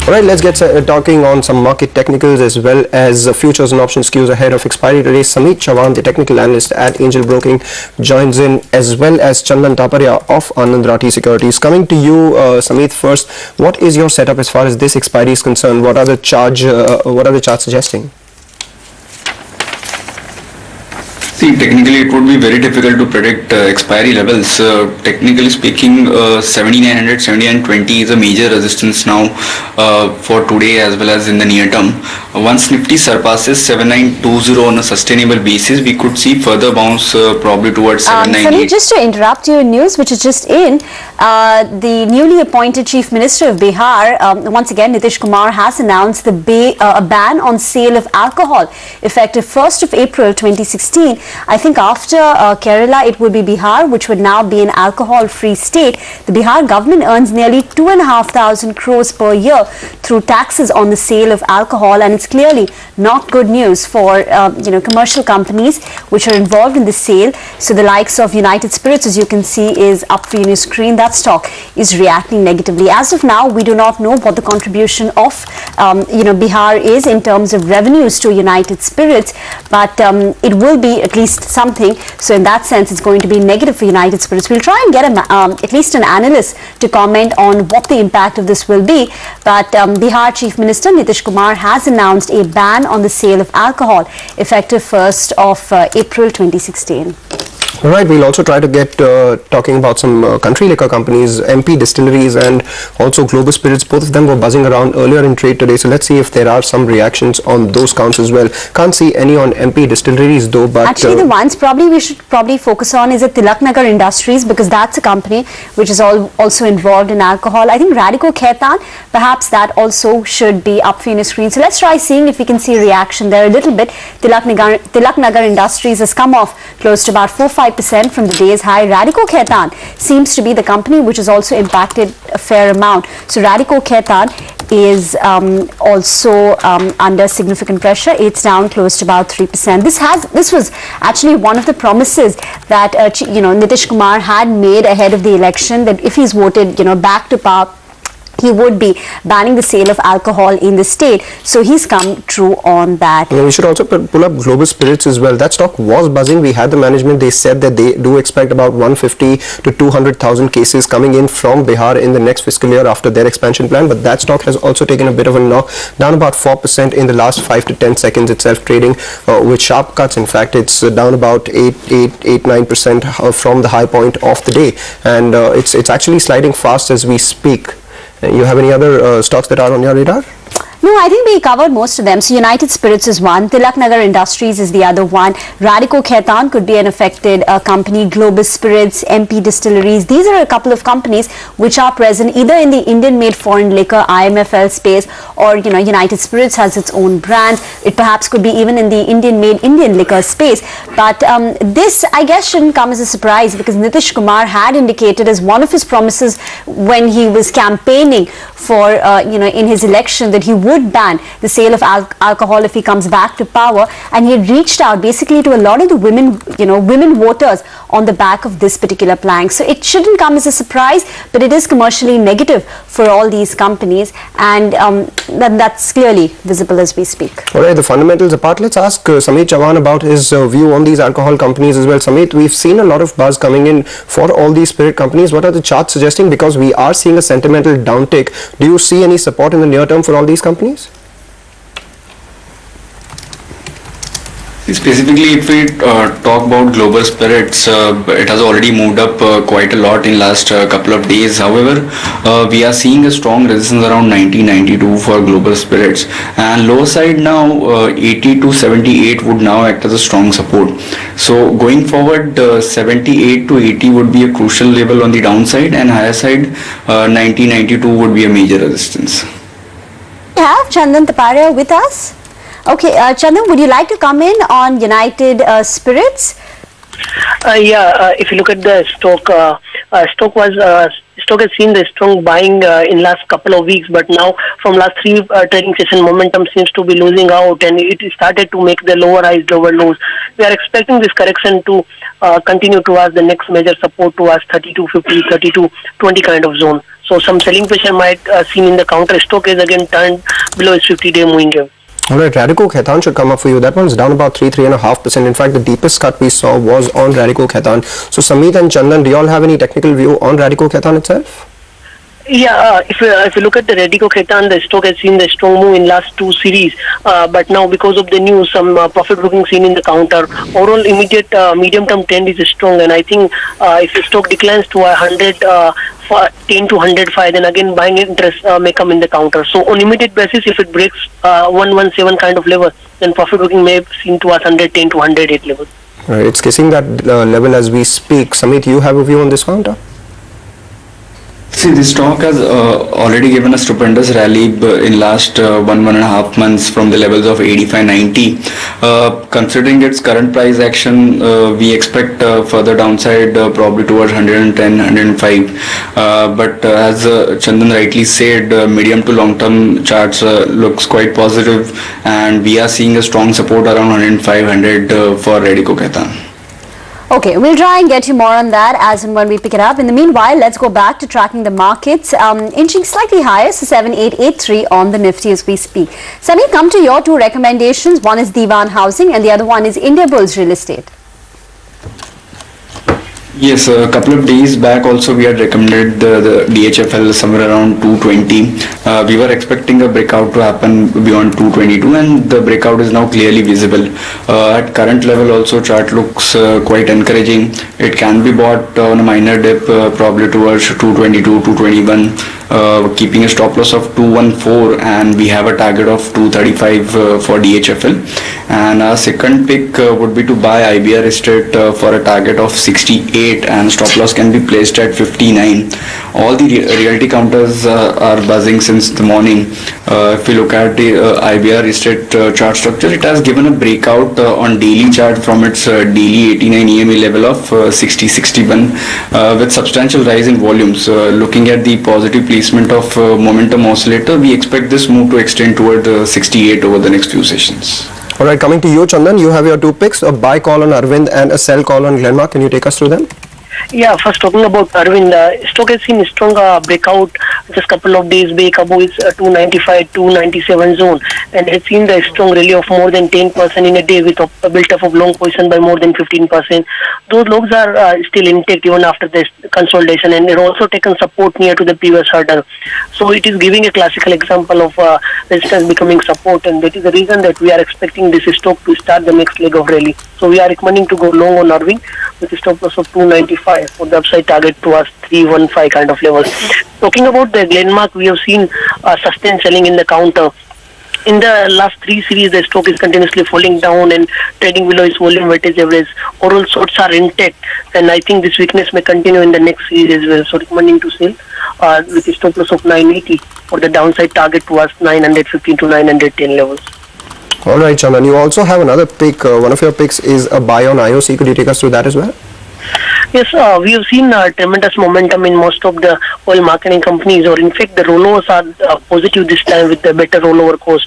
All right, let's get talking on some market technicals as well as futures and options cues ahead of expiry today. Sameet Chavan, the technical analyst at Angel Broking, joins in, as well as Chandan Taparia of Anand Rathi Securities. Coming to you, Sameet, first, what is your setup as far as this expiry is concerned? What are the charts suggesting? See, technically it would be very difficult to predict expiry levels. Technically speaking, 7900, 7920 is a major resistance now for today as well as in the near term. Once Nifty surpasses 7920 on a sustainable basis, we could see further bounce probably towards 798. Just to interrupt you in news which is just in, the newly appointed Chief Minister of Bihar, once again Nitish Kumar, has announced a ban on sale of alcohol effective 1st of April 2016. I think after Kerala, it would be Bihar, which would now be an alcohol-free state. The Bihar government earns nearly 2,500 crores per year through taxes on the sale of alcohol, and it's clearly not good news for commercial companies which are involved in the sale. So the likes of United Spirits, as you can see, is up for your screen. That stock is reacting negatively. As of now, we do not know what the contribution of Bihar is in terms of revenues to United Spirits, but it will be at least something. So in that sense, it's going to be negative for United Spirits. We'll try and get at least an analyst to comment on what the impact of this will be. But Bihar Chief Minister Nitish Kumar has announced a ban on the sale of alcohol effective 1st of April 2016. All right, we'll also try to get talking about some country liquor companies, MP Distilleries and also Global Spirits. Both of them were buzzing around earlier in trade today, so let's see if there are some reactions on those counts as well. Can't see any on MP Distilleries though, but actually the ones we should focus on is the Tilak Nagar Industries, because that's a company which is also involved in alcohol. I think Radico Khaitan, perhaps that also should be up for your screen. So let's try seeing if we can see a reaction there a little bit. Tilak Nagar Industries has come off close to about 4-5% from the day's high. Radico Khaitan seems to be the company which is also impacted a fair amount. So Radico Khaitan is also under significant pressure. It's down close to about 3%. This was actually one of the promises that Nitish Kumar had made ahead of the election, that if he's voted back to power, he would be banning the sale of alcohol in the state. So he's come true on that. We should also pull up Global Spirits as well. That stock was buzzing. We had the management. They said that they do expect about 150 to 200,000 cases coming in from Bihar in the next fiscal year after their expansion plan. But that stock has also taken a bit of a knock, down about 4% in the last 5 to 10 seconds itself, trading with sharp cuts. In fact, it's down about 8-9% from the high point of the day. And it's actually sliding fast as we speak. You have any other stocks that are on your radar? No, I think we covered most of them. So United Spirits is one, Tilak Nagar Industries is the other one, Radico Khaitan could be an affected company, Global Spirits, MP Distilleries. These are a couple of companies which are present either in the Indian-made foreign liquor IMFL space, or United Spirits has its own brand. It perhaps could be even in the Indian-made Indian liquor space. But this, I guess, shouldn't come as a surprise, because Nitish Kumar had indicated as one of his promises when he was campaigning for in his election that he would ban the sale of alcohol if he comes back to power, and he had reached out basically to a lot of the women voters on the back of this particular plank. So it shouldn't come as a surprise, but it is commercially negative for all these companies, and that's clearly visible as we speak. All right, the fundamentals apart, let's ask Sameet Chavan about his view on these alcohol companies as well. Sameet, we've seen a lot of buzz coming in for all these spirit companies. What are the charts suggesting? Because we are seeing a sentimental downtick. Do you see any support in the near term for all these companies? Specifically, if we talk about Global Spirits, it has already moved up quite a lot in last couple of days. However, we are seeing a strong resistance around 90-92 for Global Spirits, and lower side now 80 to 78 would now act as a strong support. So going forward, 78 to 80 would be a crucial level on the downside, and higher side 90-92 would be a major resistance. We have Chandan Taparia with us. Okay, Chandan, would you like to come in on United Spirits? If you look at the stock, stock has seen the strong buying in last couple of weeks, but now from last 3 trading session, momentum seems to be losing out, and it started to make the lower highs, lower lows. We are expecting this correction to continue towards the next major support towards 32.50, 32.20 kind of zone. So some selling pressure might seen in the counter. Stock is again turned below its 50-day moving average. Alright, Radico Khaitan should come up for you. That one's down about 3.5%. In fact, the deepest cut we saw was on Radico Khaitan. So Samit and Chandan, do you all have any technical view on Radico Khaitan itself? Yeah, if you look at the Radico Khaitan, the stock has seen the strong move in last two series, but now because of the news, some profit booking seen in the counter. Overall, immediate medium-term trend is strong, and I think if the stock declines to 110 to 105, then again buying interest may come in the counter. So on immediate basis, if it breaks 117 kind of level, then profit booking may seen to us 110 to 108 level. Right, it's kissing that level as we speak. Samit, you have a view on this counter? See, this stock has already given a stupendous rally in last 1.5 months from the levels of 85-90. Considering its current price action, we expect further downside probably towards 110, 105. But as Chandan rightly said, medium to long term charts looks quite positive, and we are seeing a strong support around 105, 100 for Radico Khaitan. Okay, we'll try and get you more on that as and when we pick it up. In the meanwhile, let's go back to tracking the markets, inching slightly higher, so 7883 on the Nifty as we speak. Sunny, come to your two recommendations. One is Diwan Housing and the other one is Indiabulls Real Estate. Yes, a couple of days back also we had recommended the DHFL somewhere around 220. We were expecting a breakout to happen beyond 222, and the breakout is now clearly visible. At current level also chart looks quite encouraging. It can be bought on a minor dip probably towards 222, 221, keeping a stop loss of 214, and we have a target of 235 for DHFL. And our second pick would be to buy IBR Estate for a target of 68, and stop loss can be placed at 59. All the realty counters are buzzing since the morning. If we look at the IBR Estate chart structure, it has given a breakout on daily chart from its daily 89 EMA level of 60-61 with substantial rise in volumes. Looking at the positive placement of momentum oscillator, we expect this move to extend toward 68 over the next few sessions. Alright, coming to you, Chandan, you have your two picks, a buy call on Arvind and a sell call on Glenmark. Can you take us through them? Yeah, first talking about Arvind, stock has seen a strong breakout just a couple of days back above its 295, 297 zone, and has seen the strong rally of more than 10% in a day with a built-up of long position by more than 15%. Those lows are still intact even after this consolidation, and it also taken support near to the previous hurdle. So it is giving a classical example of resistance becoming support, and that is the reason that we are expecting this stock to start the next leg of rally. So we are recommending to go long on Arvind with a stop loss of 295 for the upside target towards 315 kind of levels. Talking about the Glenmark, we have seen sustained selling in the counter. In the last three series, the stock is continuously falling down and trading below its volume weightage average. Overall shorts are intact, and I think this weakness may continue in the next series as well. So recommending to sell with a stop loss of 980 for the downside target towards 915 to 910 levels. Alright, Chandan, you also have another pick. One of your picks is a buy on IOC. Could you take us through that as well? Yes, we have seen tremendous momentum in most of the oil marketing companies, or in fact the rollovers are positive this time with the better rollover cost.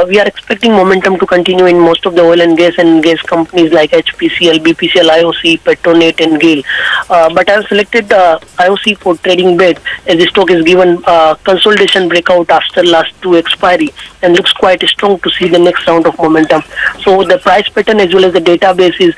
We are expecting momentum to continue in most of the oil and gas companies like HPCL, BPCL, IOC, Petronet and GAIL. But I have selected IOC for trading bet as the stock is given consolidation breakout after last two expiry and looks quite strong to see the next round of momentum. So the price pattern as well as the database is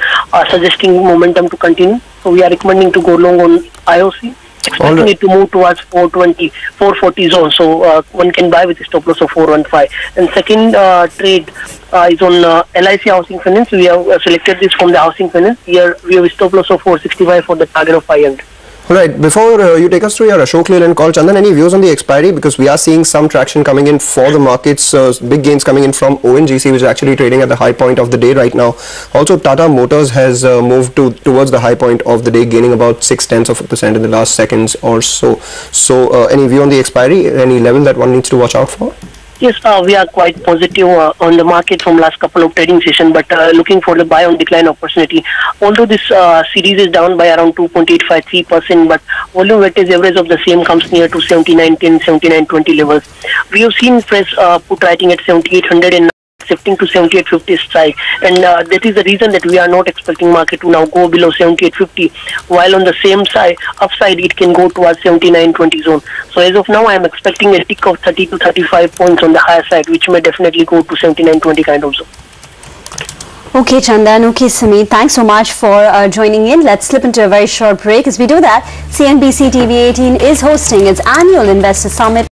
suggesting momentum to continue. So we are recommending to go long on IOC, expecting it to move towards 420, 440 zone. So one can buy with a stop loss of 415. And second trade is on LIC Housing Finance. We have selected this from the Housing Finance. Here we have a stop loss of 465 for the target of 500. Alright, before you take us through your Ashok Leyland call, Chandan, any views on the expiry? Because we are seeing some traction coming in for the markets, big gains coming in from ONGC, which is actually trading at the high point of the day right now. Also, Tata Motors has moved towards the high point of the day, gaining about 0.6% in the last seconds or so. So, any view on the expiry? Any level that one needs to watch out for? Yes, we are quite positive on the market from last couple of trading sessions, but looking for the buy on decline opportunity. Although this series is down by around 2.853%, but volume weightage average of the same comes near to 79.10, 79.20 levels. We have seen fresh put writing at 7800 and shifting to 78.50 strike, and that is the reason that we are not expecting market to now go below 78.50, while on the same side, upside, it can go towards 79.20 zone. So as of now, I am expecting a tick of 30 to 35 points on the higher side, which may definitely go to 79.20 kind of zone. Okay, Chandan. Okay, Sameer. Thanks so much for joining in. Let's slip into a very short break. As we do that, CNBC TV 18 is hosting its annual Investor Summit